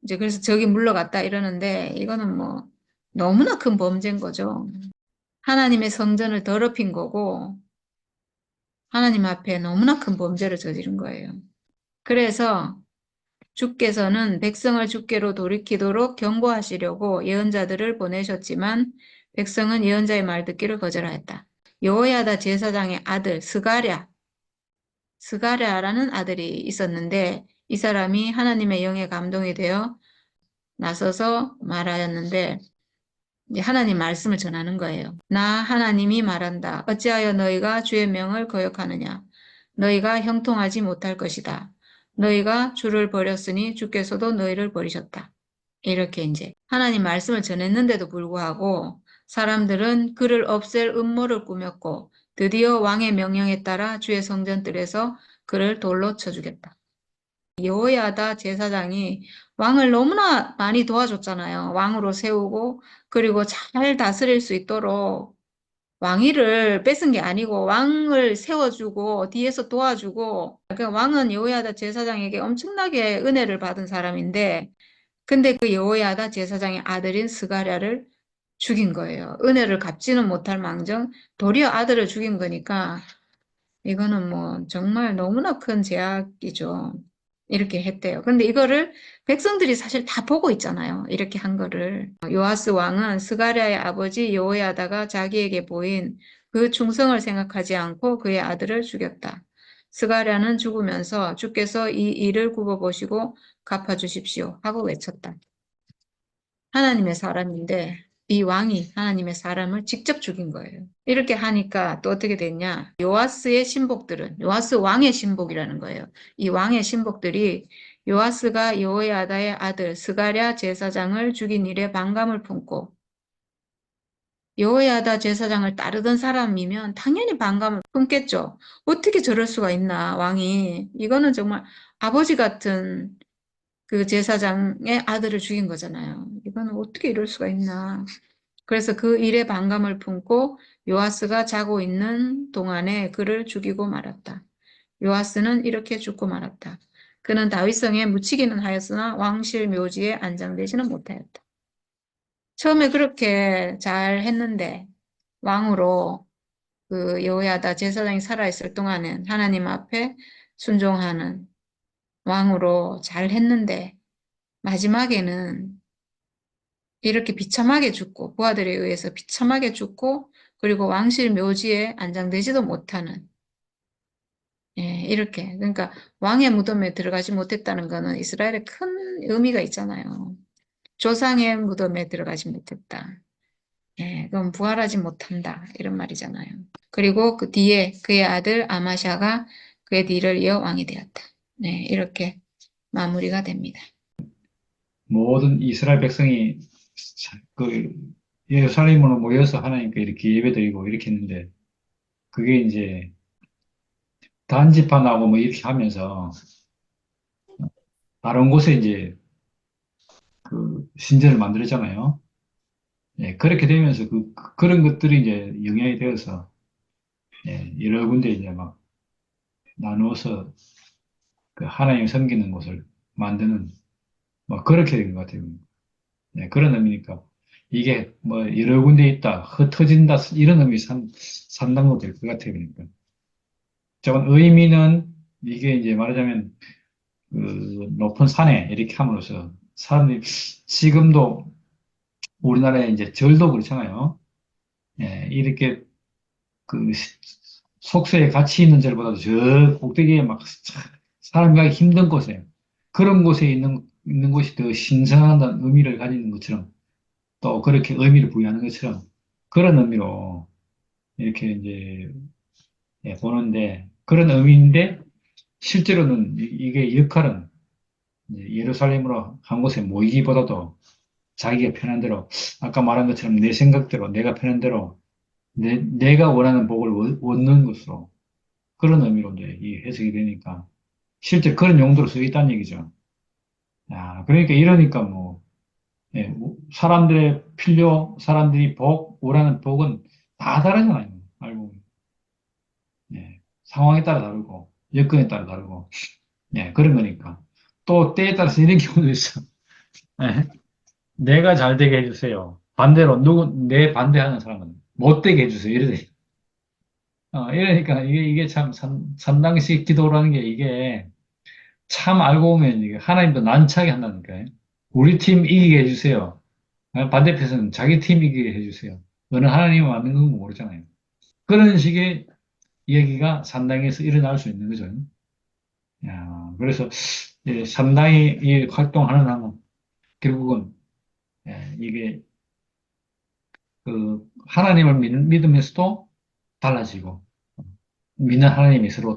[SPEAKER 1] 이제 그래서 적이 물러갔다 이러는데 이거는 뭐 너무나 큰 범죄인 거죠. 하나님의 성전을 더럽힌 거고 하나님 앞에 너무나 큰 범죄를 저지른 거예요. 그래서 주께서는 백성을 주께로 돌이키도록 경고하시려고 예언자들을 보내셨지만 백성은 예언자의 말 듣기를 거절하였다. 여호야다 제사장의 아들 스가랴라는 아들이 있었는데 이 사람이 하나님의 영에 감동이 되어 나서서 말하였는데 이제 하나님 말씀을 전하는 거예요. 나 하나님이 말한다. 어찌하여 너희가 주의 명을 거역하느냐? 너희가 형통하지 못할 것이다. 너희가 주를 버렸으니 주께서도 너희를 버리셨다. 이렇게 이제 하나님 말씀을 전했는데도 불구하고 사람들은 그를 없앨 음모를 꾸몄고 드디어 왕의 명령에 따라 주의 성전뜰에서 그를 돌로 쳐 죽였다. 여호야다 제사장이 왕을 너무나 많이 도와줬잖아요. 왕으로 세우고 그리고 잘 다스릴 수 있도록 왕위를 뺏은 게 아니고 왕을 세워주고 뒤에서 도와주고 그러니까 왕은 여호야다 제사장에게 엄청나게 은혜를 받은 사람인데 근데 그 여호야다 제사장의 아들인 스가랴를 죽인 거예요. 은혜를 갚지는 못할 망정 도리어 아들을 죽인 거니까 이거는 뭐 정말 너무나 큰 제약이죠. 이렇게 했대요. 근데 이거를 백성들이 사실 다 보고 있잖아요. 이렇게 한 거를. 요아스 왕은 스가랴의 아버지 여호야다가 자기에게 보인 그 충성을 생각하지 않고 그의 아들을 죽였다. 스가랴는 죽으면서 주께서 이 일을 굽어보시고 갚아주십시오 하고 외쳤다. 하나님의 사람인데 이 왕이 하나님의 사람을 직접 죽인 거예요. 이렇게 하니까 또 어떻게 됐냐? 요아스의 신복들은 요아스 왕의 신복이라는 거예요. 이 왕의 신복들이 요아스가 여호야다의 아들 스가랴 제사장을 죽인 일에 반감을 품고 여호야다 제사장을 따르던 사람이면 당연히 반감을 품겠죠. 어떻게 저럴 수가 있나, 왕이. 이거는 정말 아버지 같은 그 제사장의 아들을 죽인 거잖아요. 이거는 어떻게 이럴 수가 있나. 그래서 그 일에 반감을 품고 요아스가 자고 있는 동안에 그를 죽이고 말았다. 요아스는 이렇게 죽고 말았다. 그는 다윗성에 묻히기는 하였으나 왕실 묘지에 안장되지는 못하였다. 처음에 그렇게 잘 했는데 왕으로 그 여호야다 제사장이 살아있을 동안은 하나님 앞에 순종하는 왕으로 잘 했는데 마지막에는 이렇게 비참하게 죽고 부하들에 의해서 비참하게 죽고 그리고 왕실 묘지에 안장되지도 못하는 이렇게 그러니까 왕의 무덤에 들어가지 못했다는 것은 이스라엘에 큰 의미가 있잖아요. 조상의 무덤에 들어가지 못했다. 그럼 부활하지 못한다 이런 말이잖아요. 그리고 그 뒤에 그의 아들 아마샤가 그의 뒤를 이어 왕이 되었다. 네, 이렇게 마무리가 됩니다.
[SPEAKER 2] 모든 이스라엘 백성이 그 예루살렘으로 모여서 하나님께 이렇게 예배드리고 이렇게 했는데 그게 이제 단지파나고 뭐 이렇게 하면서 다른 곳에 이제 그 신전을 만들었잖아요. 예, 그렇게 되면서 그런 것들이 이제 영향이 되어서 여러 군데 이제 막 나누어서 그 하나님 섬기는 곳을 만드는 뭐 그렇게 된 것 같아요. 그런 의미니까 이게 뭐 여러 군데 있다, 흩어진다 이런 의미 상당도 될 것 같아요. 그러니까 저건 의미는 이게 이제 말하자면 그 높은 산에 이렇게 함으로써 사람들이 지금도 우리나라에 이제 절도 그렇잖아요. 이렇게 그 속세에 가치 있는 절보다도 저 꼭대기에 막 사람이 가기 힘든 곳에 그런 곳에 있는 곳이 더 신성하다는 의미를 가지는 것처럼 또 그렇게 의미를 부여하는 것처럼 그런 의미로 이렇게 이제 보는데 그런 의미인데 실제로는 이게 역할은 이제 예루살렘으로 한 곳에 모이기보다도 자기가 편한 대로 아까 말한 것처럼 내 생각대로 내가 편한 대로 내가 원하는 복을 얻는 것으로 그런 의미로 이제 이 해석이 되니까 실제 그런 용도로 쓰여 있다는 얘기죠. 야, 그러니까 이러니까 뭐 사람들의 필요, 사람들이 원하는 복은 다 다르잖아요. 알고 보면. 상황에 따라 다르고 여건에 따라 다르고 그런 거니까 또 때에 따라서 이런 경우도 있어. 예, 내가 잘 되게 해주세요. 반대로 내 반대하는 사람은 못 되게 해주세요. 이러니까 이게 참 산당식 기도라는 게 이게 참 알고 보면 이게 하나님도 난처하게 한다니까요. 우리 팀 이기게 해주세요. 반대편에서는 자기 팀 이기게 해주세요. 어느 하나님이 맞는 건 모르잖아요. 그런 식의 이야기가 산당에서 일어날 수 있는 거죠. 야, 그래서 산당이 이 활동하는 한은 결국은 이게 그 하나님을 믿으면서도 달라지고 믿는 하나님이 서로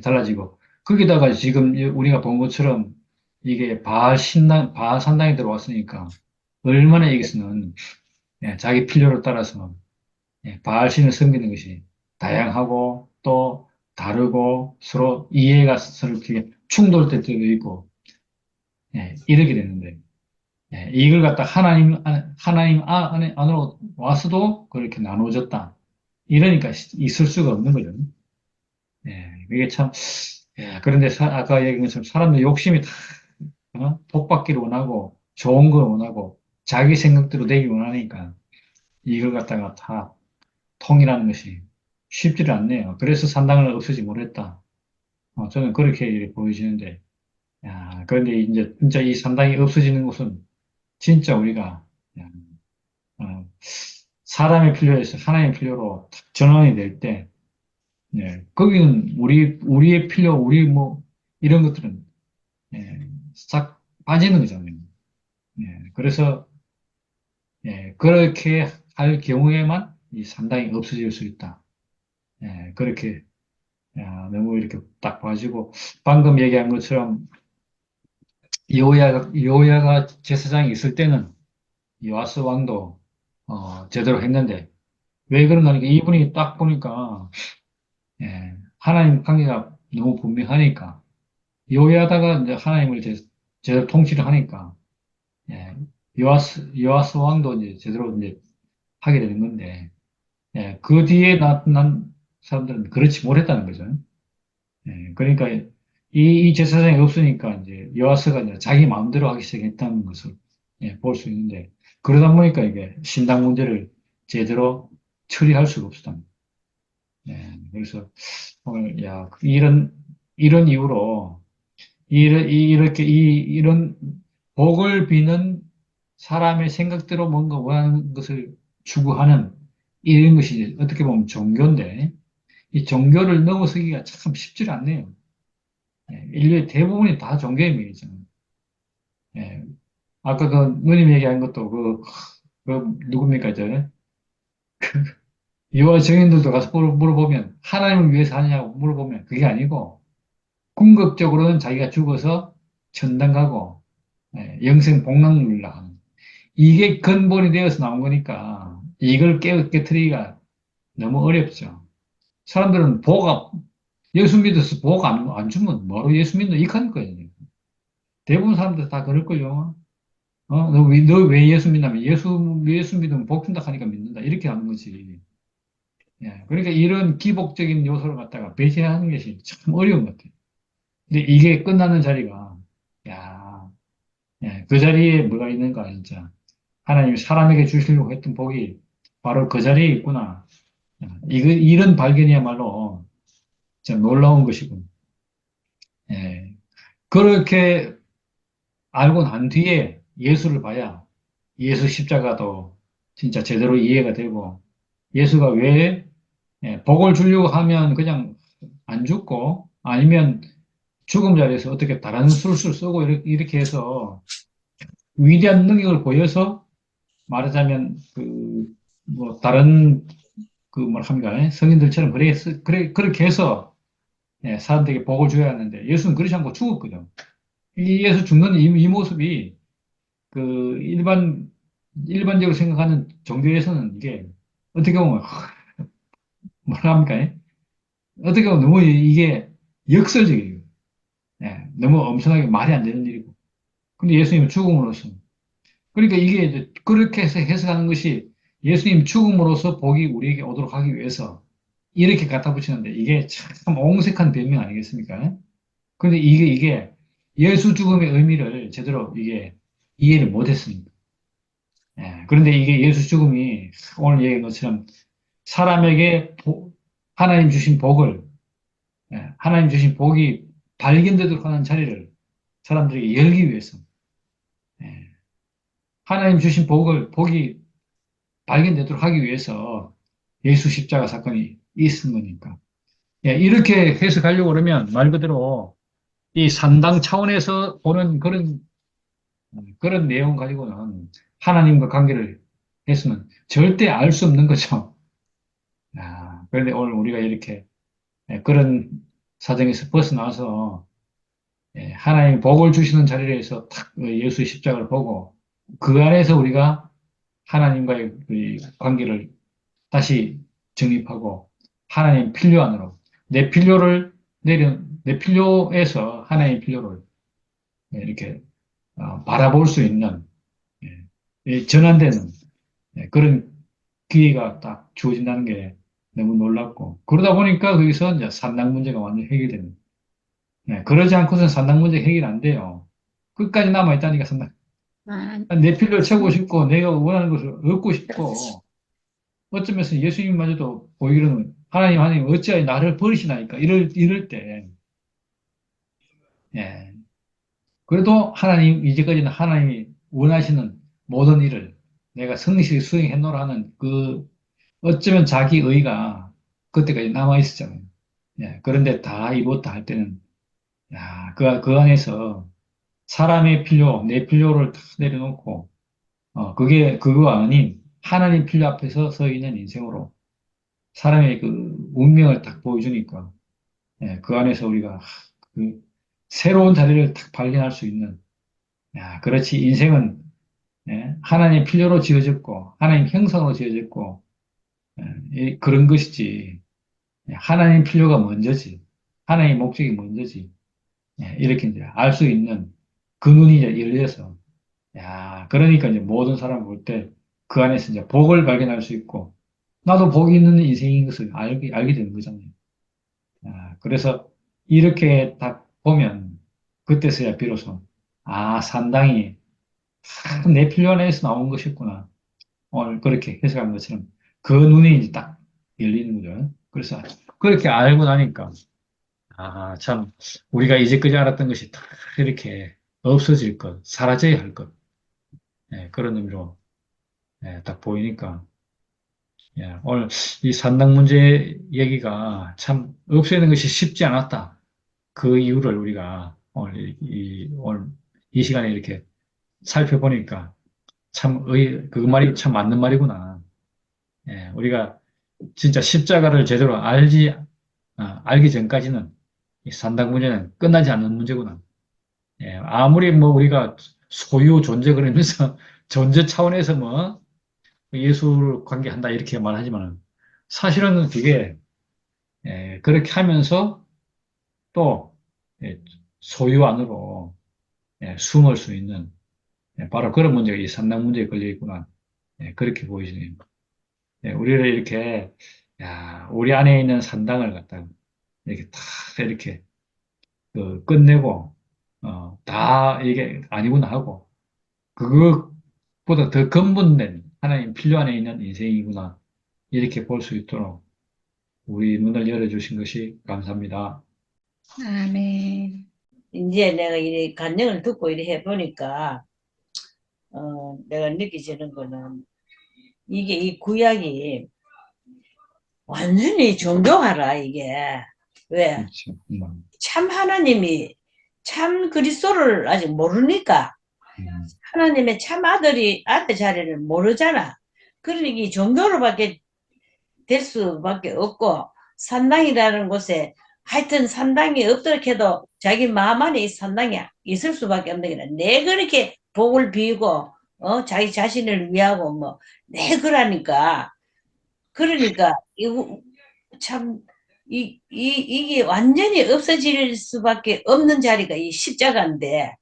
[SPEAKER 2] 달라지고 거기다가 지금 우리가 본 것처럼 이게 바알 산당에 들어왔으니까 얼마나 여기서는 자기 필요를 따라서 바알 신을 섬기는 것이 다양하고 또 다르고 서로 이해가 서로 이렇게 충돌될 때도 있고 이렇게 되는데 이걸 갖다 안으로 와서도 그렇게 나누어졌다. 이러니까 있을 수가 없는 거죠. 이게 참 그런데 아까 얘기한 것처럼 사람들 욕심이 다 복받기를 원하고 좋은 걸 원하고 자기 생각대로 되기 원하니까 이걸 갖다가 다 통일하는 것이 쉽지를 않네요. 그래서 산당을 없애지 못했다. 저는 그렇게 보여지는데, 그런데 이제 진짜 이 산당이 없어지는 것은 진짜 우리가 어, 사람의 필요에서 하나님의 필요로 탁 전환이 될 때, 거기는 우리의 필요, 우리 뭐 이런 것들은 싹 빠지는 거잖아요. 그래서 그렇게 할 경우에만 이 산당이 없어질 수 있다. 그렇게 너무 이렇게 딱 봐지고 방금 얘기한 것처럼 여호야가 제사장이 있을 때는 요아스 왕도 제대로 했는데 왜 그런가 하니까 이분이 딱 보니까 하나님 관계가 너무 분명하니까 여호야다가 이제 하나님을 제대로 통치를 하니까 예, 요아스 왕도 이제 제대로 이제 하게 되는 건데 그 뒤에 나타난 사람들은 그렇지 못했다는 거죠. 그러니까 이 제사장이 없으니까 이제 여호와스가 이제 자기 마음대로 하기 시작했다는 것을 볼 수 있는데 그러다 보니까 이게 신당 문제를 제대로 처리할 수가 없었다. 그래서 오늘 이런 이유로 이런 복을 비는 사람의 생각대로 뭔가 원하는 것을 추구하는 이런 것이 이제 어떻게 보면 종교인데 이 종교를 넘어서기가 참 쉽지 않네요. 인류의 대부분이 다 종교의 명이잖아요. 예. 아까 그 누님 얘기한 것도 누굽니까, 유아 증인들도 가서 물어보면 하나님을 위해서 하느냐고 물어보면 그게 아니고 궁극적으로는 자기가 죽어서 천당 가고 영생 복락 누리라 하는 이게 근본이 되어서 나온 거니까 이걸 깨트리기가 너무 어렵죠. 사람들은 예수 믿어서 복 안 주면 뭐로 예수 믿는 익한 거예요. 대부분 사람들 다 그럴걸요. 너 왜 예수 믿냐면 예수 믿으면 복 준다 하니까 믿는다. 이렇게 하는 거지. 그러니까 이런 기복적인 요소를 갖다가 배제하는 것이 참 어려운 것 같아요. 근데 이게 끝나는 자리가, 야, 그 자리에 뭐가 있는가, 진짜. 하나님이 사람에게 주시려고 했던 복이 바로 그 자리에 있구나. 이런 발견이야말로 진짜 놀라운 것이군. 예. 그렇게 알고 난 뒤에 예수를 봐야 예수 십자가도 진짜 제대로 이해가 되고 예수가 왜 복을 주려고 하면 그냥 안 죽고 아니면 죽음 자리에서 어떻게 다른 술술 쓰고 이렇게 해서 위대한 능력을 보여서 말하자면 뭐 다른 뭘 합니까? 성인들처럼 그렇게 해서 사람들에게 복을 줘야 하는데 예수는 그렇지 않고 죽었거든. 이 예수 죽는 이 모습이 일반적으로 생각하는 종교에서는 이게 어떻게 보면 뭐라 합니까? 어떻게 보면 너무 이게 역설적이에요. 너무 엄청나게 말이 안 되는 일이고. 근데 예수님은 죽음으로써. 그러니까 이게 이제 그렇게 해서 해석하는 것이 예수님 죽음으로써 복이 우리에게 오도록 하기 위해서 이렇게 갖다 붙이는데 이게 참 옹색한 변명 아니겠습니까? 근데 이게 예수 죽음의 의미를 제대로 이게 이해를 못했습니다. 그런데 이게 예수 죽음이 오늘 얘기한 것처럼 사람에게 하나님 주신 복을 하나님 주신 복이 발견되도록 하는 자리를 사람들에게 열기 위해서 예, 하나님 주신 복이 발견되도록 하기 위해서 예수 십자가 사건이 있은 거니까. 이렇게 해석하려고 그러면 말 그대로 이 산당 차원에서 보는 그런 내용 가지고는 하나님과 관계를 했으면 절대 알 수 없는 거죠. 그런데 오늘 우리가 이렇게 그런 사정에서 벗어나서 하나님 복을 주시는 자리에서 탁 예수의 십자가를 보고 그 안에서 우리가 하나님과의 그 관계를 다시 정립하고 하나님 필요 안으로 내 필요를 내 필요에서 하나님의 필요를 이렇게 바라볼 수 있는 이 전환되는 그런 기회가 딱 주어진다는 게 너무 놀랍고 그러다 보니까 거기서 이제 산당 문제가 완전히 해결되는 그러지 않고서는 산당 문제 해결 안 돼요. 끝까지 남아있다니까 산당.
[SPEAKER 1] 아,
[SPEAKER 2] 내 필요를 채우고 싶고 내가 원하는 것을 얻고 싶고 어쩌면서 예수님마저도 보이기로는 하나님 어찌하여 나를 버리시나이까 이럴 때 예. 그래도 하나님 이제까지는 하나님이 원하시는 모든 일을 내가 성실히 수행해놓으라 하는 그 어쩌면 자기 의가 그때까지 남아 있었잖아요. 예. 그런데 다 이뤘다 할 때는 야, 그 안에서 사람의 필요, 내 필요를 다 내려놓고 그게 그거 아닌 하나님 필요 앞에서 서 있는 인생으로 사람의 그 운명을 딱 보여주니까 그 안에서 우리가 그 새로운 자리를 딱 발견할 수 있는 야, 그렇지 인생은 하나님 필요로 지어졌고 하나님 형상으로 지어졌고 그런 것이지 하나님 필요가 먼저지 하나님 목적이 먼저지 이렇게 이제 알 수 있는 그 눈이 이제 열려서 야 그러니까 이제 모든 사람을 볼 때 그 안에서 이제 복을 발견할 수 있고 나도 복이 있는 인생인 것을 알게 되는 거잖아요. 그래서 이렇게 딱 보면 그때서야 비로소 산당이 내 필요 안에서 나온 것이었구나. 오늘 그렇게 해석한 것처럼 그 눈이 이제 딱 열리는 거죠. 그래서 그렇게 알고 나니까 참 우리가 이제까지 알았던 것이 다 이렇게 없어질 것, 사라져야 할 것, 그런 의미로 딱 보이니까 오늘 이 산당 문제 얘기가 참 없애는 것이 쉽지 않았다. 그 이유를 우리가 오늘 이 시간에 이렇게 살펴보니까 그 말이 참 맞는 말이구나. 우리가 진짜 십자가를 제대로 알기 전까지는 이 산당 문제는 끝나지 않는 문제구나. 아무리 뭐 우리가 소유 존재 그러면서 존재 차원에서 뭐 예술 관계한다 이렇게 말하지만 사실은 그게 그렇게 하면서 또 소유 안으로 숨을 수 있는 바로 그런 문제가 이 산당 문제에 걸려 있구나. 그렇게 보이시네요. 우리를 이렇게 우리 안에 있는 산당을 갖다가 이렇게 다 이렇게 끝내고 다 이게 아니구나 하고 그것보다 더 근본된 하나님 필요 안에 있는 인생이구나 이렇게 볼 수 있도록 우리 문을 열어주신 것이 감사합니다.
[SPEAKER 1] 아멘.
[SPEAKER 3] 이제 내가 이 간증을 듣고 이렇게 해보니까, 내가 느끼지는 거는, 이게 이 구약이 완전히 정교하라, 이게. 왜?
[SPEAKER 2] 그렇죠.
[SPEAKER 3] 참 하나님이, 참 그리스도를 아직 모르니까, 하나님의 참 아들 자리를 모르잖아. 그러니까 이 종교로밖에 될 수밖에 없고, 산당이라는 곳에 하여튼 산당이 없도록 해도 자기 마음 안에 이 산당이 있을 수밖에 없는 게 내 그렇게 복을 비우고 자기 자신을 위하고 뭐 내 그러니까 이거 참 이게 완전히 없어질 수밖에 없는 자리가 이 십자가인데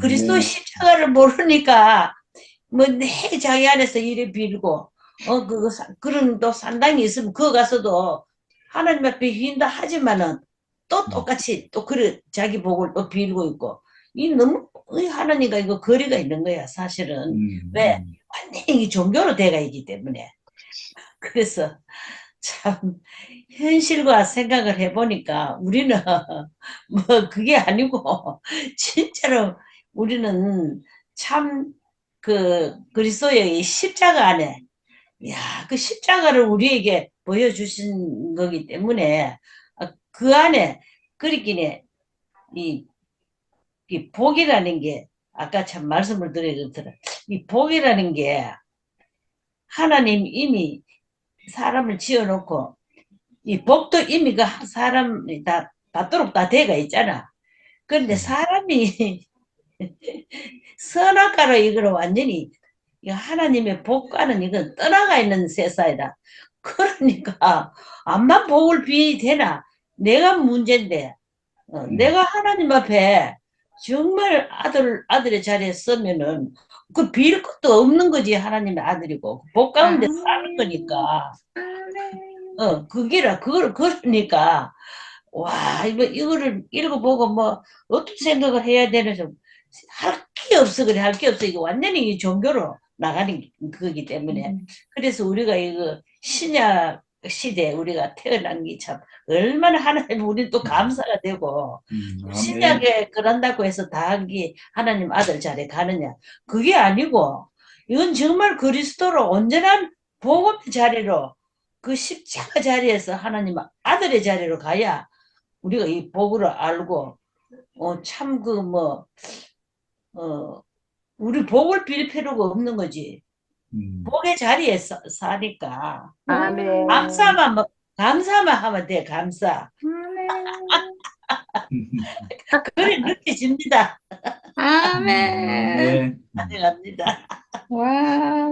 [SPEAKER 3] 그리스도
[SPEAKER 2] 네.
[SPEAKER 3] 십자가를 모르니까 뭐 내 자기 안에서 이래 빌고 그런 또 산당이 있으면 그거 가서도 하나님 앞에 휘인다 하지만은 또 똑같이 또 그래 자기 복을 또 빌고 있고 이 너무 하나님과 이거 거리가 있는 거야 사실은. 왜? 완전히 이 종교로 돼가 있기 때문에. 그래서 참 현실과 생각을 해보니까 우리는 뭐 그게 아니고 진짜로 우리는 참 그 그리스도의 이 십자가 안에 그 십자가를 우리에게 보여주신 거기 때문에 그 안에 그리기에 이, 이 복이라는 게 아까 참 말씀을 드렸더라. 이 복이라는 게 하나님 이미 사람을 지어놓고 이 복도 이미 그 사람이 다 닿도록 다 돼가 있잖아. 그런데
[SPEAKER 2] 음.
[SPEAKER 3] 사람이 선악과로 이거는 완전히 이거 하나님의 복과는 이건 떠나가 있는 세상이다. 그러니까 암만 복을 빌이 되나 내가 문제인데 내가 하나님 앞에 정말 아들의 자리에 서면은 그 빌 것도 없는 거지. 하나님의 아들이고 복 가운데 사는 거니까
[SPEAKER 1] 아멘.
[SPEAKER 3] 그걸 그러니까 와 이거를 읽어보고 뭐 어떤 생각을 해야 되는지 할 게 없어. 그래 할 게 없어. 이거 완전히 이 종교로 나가는 거기 때문에 그래서 우리가 이거 신약 시대에 우리가 태어난 게 참 얼마나 하나님 우리 또 감사가 되고
[SPEAKER 2] 아멘.
[SPEAKER 3] 신약에 그런다고 해서 다 한 게 하나님 아들 자리에 가느냐 그게 아니고 이건 정말 그리스도로 온전한 복음의 자리로 그 십자가 자리에서 하나님 아들의 자리로 가야 우리가 이 복을 알고 참 그 뭐 우리 복을 빌 필요가 없는 거지. 복의 자리에 사니까
[SPEAKER 4] 아멘.
[SPEAKER 3] 감사만 하면 돼. 감사.
[SPEAKER 1] 아멘.
[SPEAKER 3] 그래 느껴집니다.
[SPEAKER 1] 아멘.
[SPEAKER 2] 네.
[SPEAKER 3] 가져갑니다.
[SPEAKER 1] 와,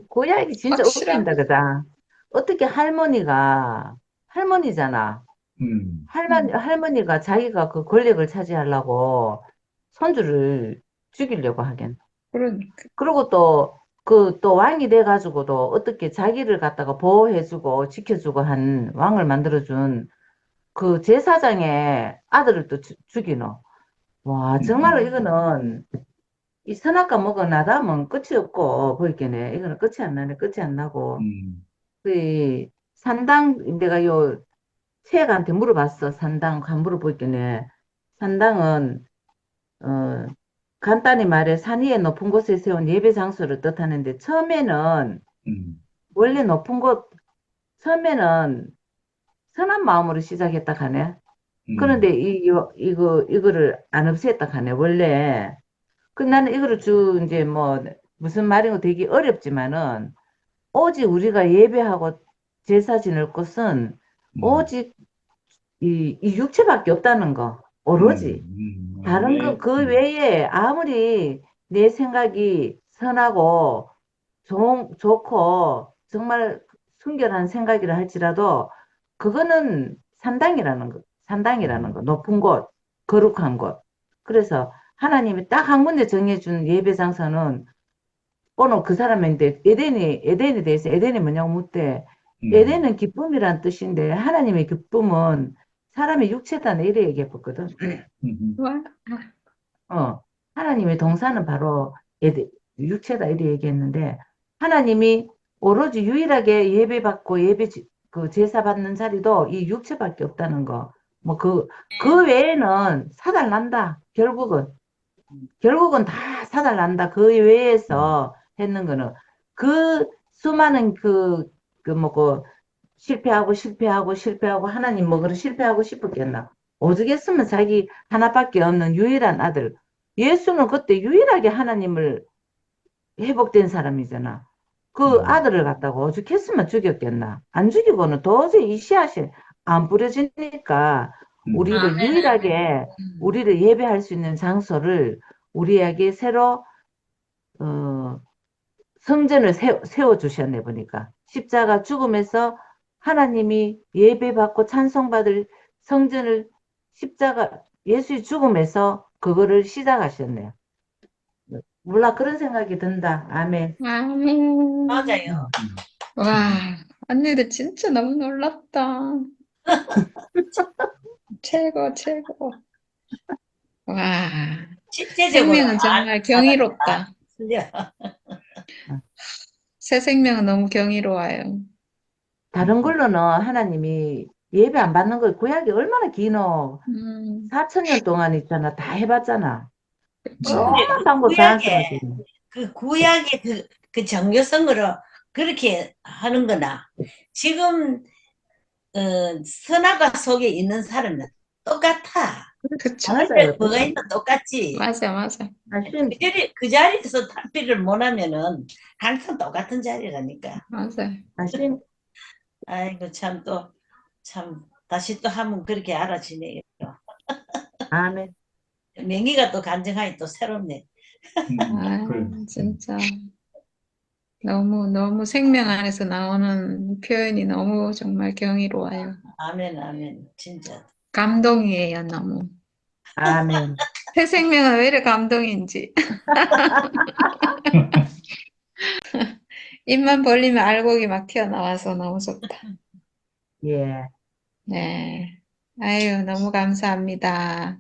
[SPEAKER 4] 구약이 진짜
[SPEAKER 1] 확실한.
[SPEAKER 4] 웃긴다, 그다. 어떻게 할머니잖아. 할머니가 자기가 그 권력을 차지하려고 손주를 죽이려고 하긴.
[SPEAKER 1] 그러니까.
[SPEAKER 4] 그리고 또 왕이 돼가지고도 어떻게 자기를 갖다가 보호해주고 지켜주고 한 왕을 만들어준 그 제사장의 아들을 또 죽이노. 와, 정말로 이거는 이 선악과 먹어 나다면 끝이 없고 보이겠네. 이거는 끝이 안 나네. 끝이 안 나고. 그 산당 내가 요 새가한테 물어봤어. 산당 간부를 보이겠네. 산당은 어 간단히 말해 산 위에 높은 곳에 세운 예배 장소를 뜻하는데 원래 높은 곳 처음에는 선한 마음으로 시작했다 하네. 그런데 이거를 안 없앴다 하네. 원래 그 나는 이거를 이제 뭐 무슨 말인고 되게 어렵지만은 오직 우리가 예배하고 제사 지낼 것은 오직 이 육체밖에 없다는 거. 오로지. 다른 거 그 외에 아무리 내 생각이 선하고 좋고 정말 순결한 생각이라 할지라도 그거는 산당이라는 거, 높은 곳, 거룩한 곳. 그래서 하나님이 딱 한 군데 정해준 예배 장소는 오늘 그 사람인데 에덴에 대해서 에덴이 뭐냐고 묻대. 에덴은 기쁨이란 뜻인데 하나님의 기쁨은 사람의 육체다 이래 얘기했거든.
[SPEAKER 1] 와,
[SPEAKER 4] 하나님의 동사는 바로 육체다 이래 얘기했는데 하나님이 오로지 유일하게 예배받고 그 제사 받는 자리도 이 육체밖에 없다는 거. 뭐 그 외에는 사달난다. 결국은 다 사달난다. 그 외에서 했는 거는 그 수많은 실패하고 하나님 뭐 그런 실패하고 싶었겠나. 오죽했으면 자기 하나밖에 없는 유일한 아들. 예수는 그때 유일하게 하나님을 회복된 사람이잖아. 그 아들을 갖다가 오죽했으면 죽였겠나. 안 죽이고는 도저히 이 씨앗이 안 뿌려지니까 유일하게 우리를 예배할 수 있는 장소를 우리에게 새로 성전을 세워주셨네 보니까. 십자가 죽음에서 하나님이 예배받고 찬송받을 성전을 예수의 죽음에서 그거를 시작하셨네요. 몰라, 그런 생각이 든다. 아멘.
[SPEAKER 1] 아멘.
[SPEAKER 3] 맞아요.
[SPEAKER 1] 와, 언니들 진짜 너무 놀랍다. 최고, 최고. 와,
[SPEAKER 3] 실제적으로
[SPEAKER 1] 생명은 정말 경이롭다.
[SPEAKER 3] 틀려.
[SPEAKER 1] 새 생명은 너무 경이로워요.
[SPEAKER 4] 다른 걸로는 하나님이 예배 안 받는 거 구약이 얼마나 기노. 4,000년 동안 있잖아. 다 해봤잖아. 얼마나 방법 다 쓰거든.
[SPEAKER 3] 그 구약의 그 정교성으로 그렇게 하는 거나 지금 선악과 속에 있는 사람은 똑같아.
[SPEAKER 1] 그쵸.
[SPEAKER 4] 맞아요.
[SPEAKER 3] 뭐가 있나 똑같지.
[SPEAKER 1] 맞아, 맞아.
[SPEAKER 3] 그 자리에서 탈피를 못하면은 항상 똑같은 자리라니까.
[SPEAKER 1] 맞아.
[SPEAKER 3] 아이고 참 다시 또 하면 그렇게 알아지네요.
[SPEAKER 4] 아멘.
[SPEAKER 3] 명의가 또 간증하니 또 새롭네.
[SPEAKER 1] 아,
[SPEAKER 2] 그래.
[SPEAKER 1] 진짜. 너무 생명 안에서 나오는 표현이 너무 정말 경이로워요.
[SPEAKER 3] 아멘, 아멘. 진짜.
[SPEAKER 1] 감동이에요, 너무.
[SPEAKER 4] 아멘.
[SPEAKER 1] 새 생명은 왜 이렇게 감동인지. 입만 벌리면 알곡이 막 튀어나와서 너무 좋다.
[SPEAKER 4] 예.
[SPEAKER 1] 네. 아유, 너무 감사합니다.